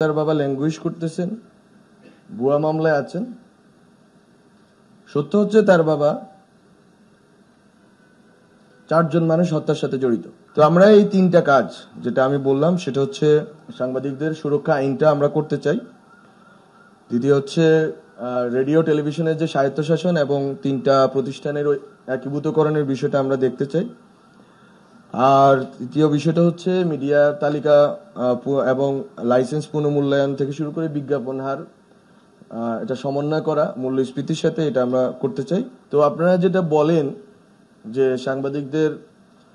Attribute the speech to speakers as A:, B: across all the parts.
A: তার বাবা ল্যাঙ্গুয়েজ করতেছেন, ভুয়া মামলায় আছেন। সত্য হচ্ছে তার বাবা 4 জন মানুষ হত্যার সাথে জড়িত। তো আমরা এই 3টা কাজ যেটা আমি বললাম সেটা হচ্ছে সাংবাদিকদের সুরক্ষা আইনটা আমরা করতে চাই। দ্বিতীয় হচ্ছে রেডিও টেলিভিশনের যে স্বায়ত্তশাসন এবং 3টা প্রতিষ্ঠানের একীভূতকরণের বিষয়টা আমরা দেখতে চাই। আর তৃতীয় বিষয়টা হচ্ছে মিডিয়া তালিকা এবং লাইসেন্স পুনর্মূল্যায়ন থেকে শুরু করে বিজ্ঞাপন হার এটা সমন্বয় করা মূল্যস্ফীতির সাথে এটা আমরা করতে চাই। তো আপনারা যেটা বলেন যে সাংবাদিকদের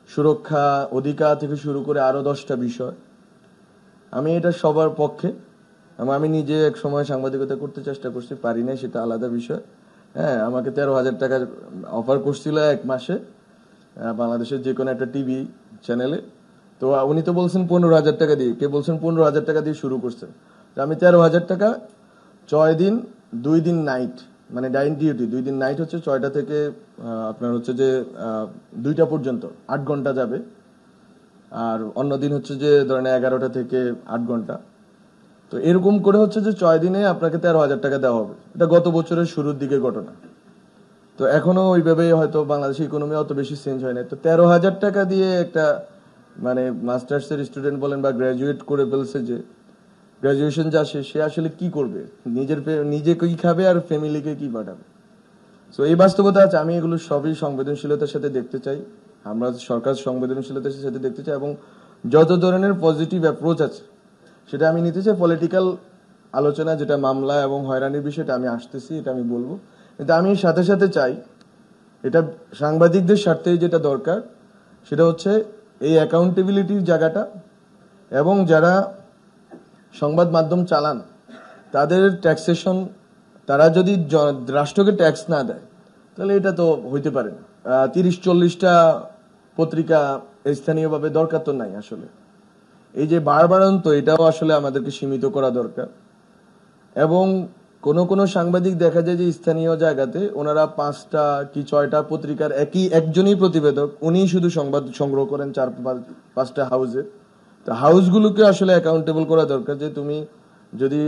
A: সুরক্ষা অধিকার থেকে শুরু করে আরো 10টা বিষয়, আমি এটা সবার পক্ষে। আমি নিজে এক সময় সাংবাদিকতা করতে চেষ্টা করছি, পারি না, সেটা আলাদা বিষয়। হ্যাঁ, আমাকে 13,000 টাকা অফার করছিল এক মাসে বাংলাদেশের যে কোনো একটা টিভি চ্যানেলে। তো উনি তো বলছেন 15,000 টাকা দিয়ে, কে বলছেন 15,000 টাকা দিয়ে শুরু করছেন। তো আমি 13,000 টাকা 6 দিন 2 দিন নাইট, মানে ডাইন ডিউটি 2 দিন নাইট হচ্ছে 6টা থেকে আপনার হচ্ছে যে 2টা পর্যন্ত 8 ঘন্টা যাবে। আর অন্য দিন হচ্ছে যে ধরেন 11টা থেকে 8 ঘন্টা। তো এরকম করে হচ্ছে যে 6 দিনে আপনাকে 13,000 টাকা দেওয়া হবে। এটা গত বছরের শুরুর দিকের ঘটনা। তো এখনো ওইভাবে হয়তো বাংলাদেশের ইকোনমি অত বেশি চেঞ্জ হয় না। তো 13,000 টাকা দিয়ে একটা মানে মাস্টার্সের স্টুডেন্ট বলেন বা গ্রাজুয়েট করে ফেলছে, যে গ্রাজুয়েশন যা সে আসলে কি করবে, নিজে কি খাবে আর ফ্যামিলিকে কি পাঠাবে। তো এই বাস্তবতা আছে। আমি এগুলো সবই সংবেদনশীলতার সাথে দেখতে চাই। আমরা সরকার সংবেদনশীলতার সাথে দেখতে চাই এবং যত ধরনের পজিটিভ অ্যাপ্রোচ আছে সেটা আমি নিতে চাই। পলিটিক্যাল আলোচনা যেটা মামলা এবং হয়রানির বিষয়টা আমি আসতেছি, এটা আমি বলবো। কিন্তু আমি সাথে সাথে চাই, এটা সাংবাদিকদের স্বার্থে যেটা দরকার সেটা হচ্ছে এই অ্যাকাউন্টেবিলিটির জায়গাটা, এবং যারা সংবাদ মাধ্যম চালান তাদের ট্যাক্সেশন, তারা যদি রাষ্ট্রকে ট্যাক্স না দেয় তাহলে এটা তো হইতে পারে না। 30-40টা পত্রিকা স্থানীয়ভাবে দরকার তো নাই আসলে। এই যে বাড়বাড়ন্ত, এটাও আসলে আমাদেরকে সীমিত করা দরকার। এবং কোন সাংবাদিক দেখা যায় যে স্থানীয় জায়গাতে ওনারা 5টা কি 6টা পত্রিকার একজনই প্রতিবেদক, উনি শুধু সংবাদ সংগ্রহ করেন 4-5টা হাউসে। তো হাউসগুলোকে আসলে অ্যাকাউন্টেবল করা দরকার, যে তুমি যদি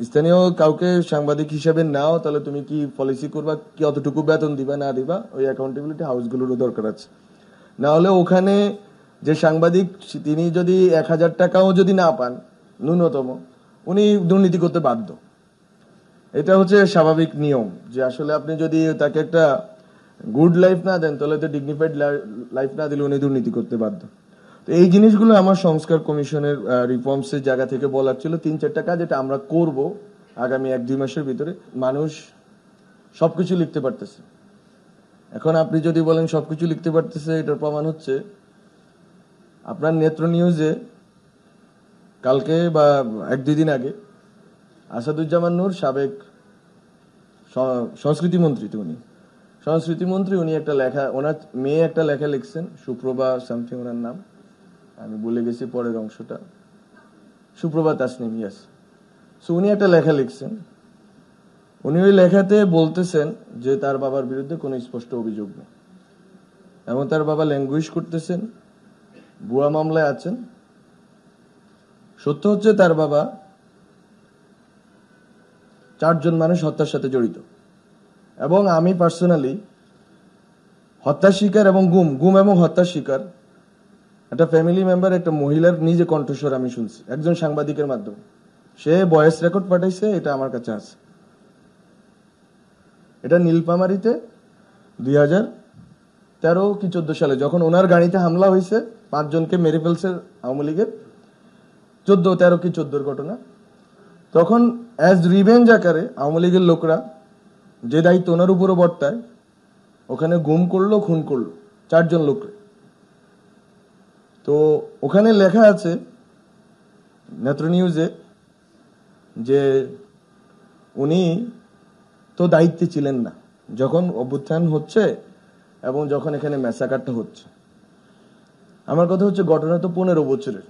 A: স্থানীয় কাউকে সাংবাদিক হিসেবে নাও তাহলে তুমি কি পলিসি করবা, কি অতটুকু বেতন দিবা না দিবা, ওই অ্যাকাউন্টেবিলিটি হাউসগুলোরও দরকার আছে। না হলে ওখানে যে সাংবাদিক তিনি যদি 1,000 টাকাও যদি না পান ন্যূনতম, উনি দুর্নীতি করতে বাধ্য। এটা হচ্ছে স্বাভাবিক নিয়ম, যে আসলে আপনি যদি তাকে একটা গুড লাইফ না দেন তাহলে তো ডিগনিফাইড লাইফ না দিলে উনি দুর্নীতি করতে বাধ্য। তো এই জিনিসগুলো আমার সংস্কার কমিশনের রিফর্মস এর জায়গা থেকে বলার ছিল। 3-4টা কাজ এটা আমরা করব আগামী 1-2 মাসের ভিতরে। মানুষ সবকিছু লিখতে পারতেছে। এখন আপনি যদি বলেন সবকিছু লিখতে পারতেছে, এটার প্রমাণ হচ্ছে আপনার নেত্র নিউজে কালকে বা 1-2 দিন আগে আসাদুজ্জামান নূর, সাবেক সংস্কৃতি মন্ত্রী, উনি একটা লেখা, ওনার মেয়ে একটা লেখা লিখছেন, সুপ্রভা সামথিং ওনার নাম, আমি ভুলে গেছি পরের অংশটা, সুপ্রভা তাসনিম, ইয়াস। সো উনি একটা লেখা লিখছেন। উনি ওই লেখাতে বলতেছেন যে তার বাবার বিরুদ্ধে কোনো স্পষ্ট অভিযোগ নেই এবং তার বাবা ল্যাঙ্গুয়েজ করতেছেন, ভুয়া মামলায় আছেন। সত্য হচ্ছে তার বাবা 4 জন মানুষ হত্যার সাথে জড়িত। এবং আমি পার্সোনালি হত্যার শিকার এবং গুম এবং হত্যার শিকার একটা ফ্যামিলি মেম্বার, একটা মহিলার নিজে কণ্ঠস্বর আমি শুনছি একজন সাংবাদিকের মাধ্যমে। সে ভয়েস রেকর্ড পাঠাইছে, এটা আমার কাছে আছে। এটা নীলফামারীতে 2013 কি 14 সালে যখন ওনার গাড়িতে হামলা হয়েছে, 5 জনকে মেরে ফেলছে আওয়ামী লীগের, 13 কি 14 ঘটনা। তখন অ্যাজ রিভেঞ্জ আকারে আওয়ামী লীগের লোকরা যে দায়িত্ব ওনার উপরে বর্তায়, ওখানে গুম করলো, খুন করলো 4 জন লোককে। তো ওখানে লেখা আছে নেত্র নিউজে যে উনি তো দায়িত্বে ছিলেন না যখন অভ্যুত্থান হচ্ছে এবং যখন এখানে ম্যাসাকারটা হচ্ছে। আমার কথা হচ্ছে ঘটনা তো 15 বছরের।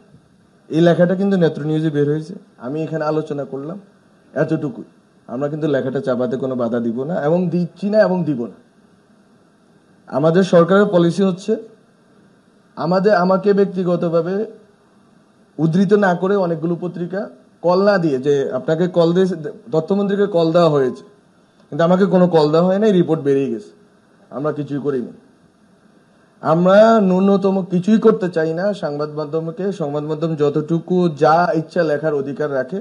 A: এই লেখাটা কিন্তু নেত্র নিউজে বের হয়েছে, আমি এখানে আলোচনা করলাম, এতটুকুই। আমরা কিন্তু লেখাটা চাপাতে কোনো বাধা দিব না এবং দিচ্ছি না এবং দিব না। আমাদের সরকারের পলিসি হচ্ছে আমাকে ব্যক্তিগতভাবে উদ্ধৃত না করে অনেকগুলো পত্রিকা কল না দিয়ে, যে আপনাকে কল দিয়ে তথ্যমন্ত্রীকে কল দেওয়া হয়েছে, কিন্তু আমাকে কোনো কল দেওয়া হয় নাই, রিপোর্ট বেরিয়ে গেছে, আমরা কিছুই করিনি। আমরা ন্যূনতম কিছুই করতে চাই না। সংবাদ মাধ্যম যতটুকু যা ইচ্ছা লেখার অধিকার রাখে।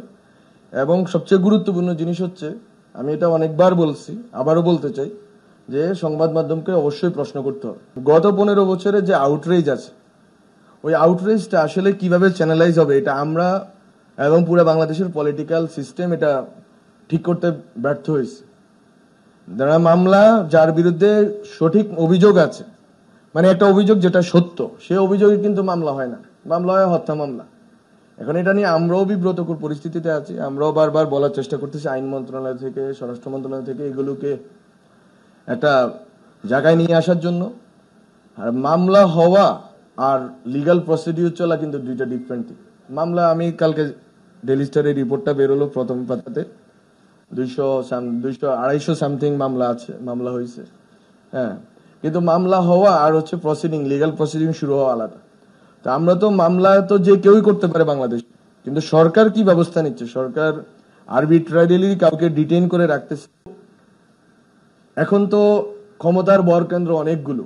A: এবং সবচেয়ে গুরুত্বপূর্ণ জিনিস হচ্ছে, আমি এটা অনেকবার বলছি, আবারও বলতে চাই, যে সংবাদ মাধ্যমকে অবশ্যই প্রশ্ন করতে হবে। গত 15 বছরে যে আউটরেজ আছে, ওই আউটরেজটা আসলে কিভাবে চ্যানেলাইজ হবে, এটা আমরা এবং পুরো বাংলাদেশের পলিটিক্যাল সিস্টেম এটা ঠিক করতে ব্যর্থ হয়েছে। যারা মামলা, যার বিরুদ্ধে সঠিক অভিযোগ আছে, মানে একটা অভিযোগ যেটা সত্য, সে অভিযোগে কিন্তু মামলা হয় না, মামলা হয় হত্যা মামলা। এখন এটা নিয়ে আমরাও বিব্রতকর পরিস্থিতিতে আছি। আমরাও বারবার বলার চেষ্টা করতেছি আইন মন্ত্রণালয় থেকে, স্বরাষ্ট্র মন্ত্রণালয় থেকে, এগুলোকে একটা জায়গায় নিয়ে আসার জন্য। আর মামলা হওয়া আর লিগাল প্রসিডিউর চলা কিন্তু দুইটা ডিফারেন্ট থিং। মামলা, আমি কালকে ডেইলি স্টারের রিপোর্টটা বেরোলো প্রথম পাতাতে, 200-250 সামথিং মামলা হয়েছে। হ্যাঁ, কিন্তু মামলা হওয়া আর হচ্ছে প্রসিডিং, লিগাল প্রসিডিং শুরু হওয়া আলাদা। তো আমরা তো মামলা তো যে কেউই করতে পারে বাংলাদেশ, কিন্তু সরকার কি ব্যবস্থা নিচ্ছে? সরকার আরবিট্রারিলি কাউকে ডিটেইন করে রাখতেছে। এখন তো ক্ষমতার বরকেন্দ্র অনেকগুলো,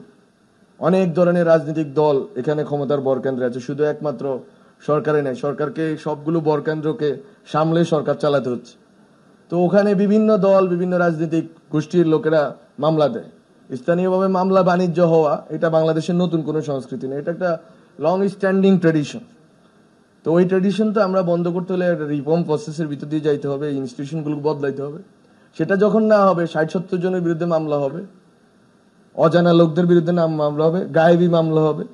A: অনেক ধরনের রাজনৈতিক দল এখানে ক্ষমতার বরকেন্দ্রে আছে, শুধু একমাত্র সরকারে নেই। সরকারকে সবগুলো বরকেন্দ্রকে সামলে সরকার চালাতে হচ্ছে। তো ওখানে বিভিন্ন দল, বিভিন্ন রাজনৈতিক গোষ্ঠীর লোকেরা মামলা দেয়। স্থানীয়ভাবে মামলা বাণিজ্য হওয়া এটা বাংলাদেশের নতুন কোনো সংস্কৃতি নেই, এটা একটা লং স্ট্যান্ডিং ট্রেডিশন। তো ওই ট্রেডিশন তো আমরা বন্ধ করতে হলে রিফর্ম প্রসেসের ভিতর দিয়ে যাইতে হবে, ইনস্টিটিউশনগুলো বদলাইতে হবে। সেটা যখন না হবে, 60-70 জনের বিরুদ্ধে মামলা হবে, অজানা লোকদের বিরুদ্ধে মামলা হবে, গায়েবী মামলা হবে।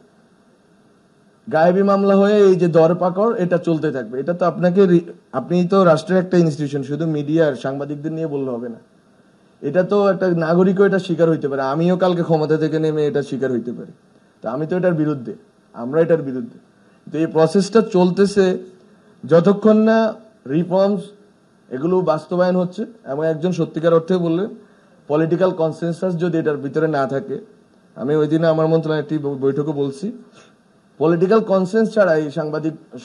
A: গায়েবী মামলা হয়ে এই যে দরপাকড়, এটা চলতে থাকবে। এটা তো আপনি তো রাষ্ট্রের একটা ইনস্টিটিউশন, শুধু মিডিয়ার সাংবাদিকদের নিয়ে বললে হবে না। এটা তো একটা নাগরিকও এটা শিকার হইতে পারে, আমিও কালকে ক্ষমতা থেকে নেমে এটা শিকার হইতে পারি। তো আমি তো এটার বিরুদ্ধে, আমরা এটার বিরুদ্ধে। তো এই প্রসেসটা চলতেছে যতক্ষণ না রিফর্মস এগুলো বাস্তবায়ন হচ্ছে, এবং একজন সত্যিকার অর্থে বললেন পলিটিক্যাল কনসেনসাস যদি এটার ভিতরে না থাকে। আমি ওই দিনে আমার মন্ত্রণালয়ের একটি বৈঠকে বলছি, পলিটিক্যাল কনসেন্স ছাড়া এই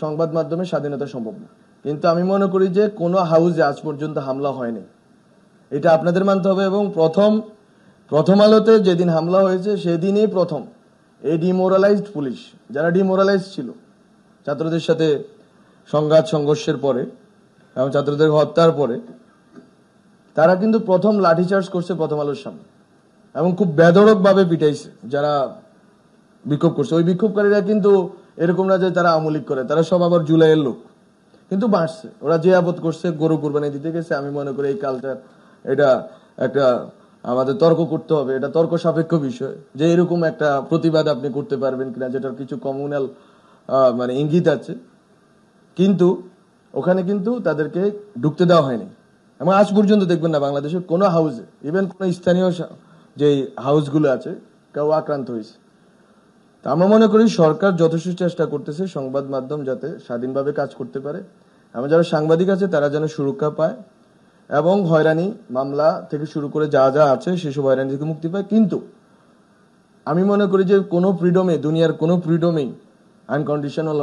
A: সংবাদ মাধ্যমের স্বাধীনতা সম্ভব না। কিন্তু আমি মনে করি যে কোনো হাউসে আজ পর্যন্ত হামলা হয়নি, এটা আপনাদের মানতে হবে। এবং প্রথম আলোতে যেদিন হামলা হয়েছে সেদিনই প্রথম এই ডিমোরালাইজড পুলিশ, যারা ডিমোরালাইজ ছিল ছাত্রদের সাথে সংঘর্ষের পরে এবং ছাত্রদের হত্যার পরে, তারা কিন্তু প্রথম লাঠিচার্জ করছে প্রথম আলোর সামনে, এবং খুব বেধড়ক ভাবে পিটাইছে যারা বিক্ষোভ করছে। ওই বিক্ষোভকারীরা কিন্তু এরকম না যে তারা আমলিক করে, তারা সব আবার জুলাইয়ের লোক, কিন্তু বাঁচছে। ওরা যে আপদ করছে, গরু কুরবানি দিতে গেছে। আমি মনে করি এই কালচার, এটা একটা আমাদের তর্ক করতে হবে, এটা তর্ক সাপেক্ষ বিষয়, যে এরকম একটা প্রতিবাদ আপনি করতে পারবেন কিনা, যেটার কিছু কমিউনাল মানে ইঙ্গিত আছে। কিন্তু ওখানে কিন্তু তাদেরকে ঢুকতে দেওয়া হয়নি। এবং আজ পর্যন্ত দেখবেন না বাংলাদেশের কোনো হাউসে, ইভেন কোনো স্থানীয় যে হাউসগুলো আছে, কেউ আক্রান্ত হয়েছে। তা আমরা মনে করি সরকার যথেষ্ট চেষ্টা করতেছে সংবাদ মাধ্যম যাতে স্বাধীনভাবে কাজ করতে পারে, এবং যারা সাংবাদিক আছে তারা যেন সুরক্ষা পায়, এবং হয়রানি মামলা থেকে শুরু করে যা যা আছে সেসব হয়রানি থেকে মুক্তি পায়। কিন্তু আমি মনে করি যে কোনো ফ্রিডমে, দুনিয়ার কোনো ফ্রিডমেই আনকন্ডিশনাল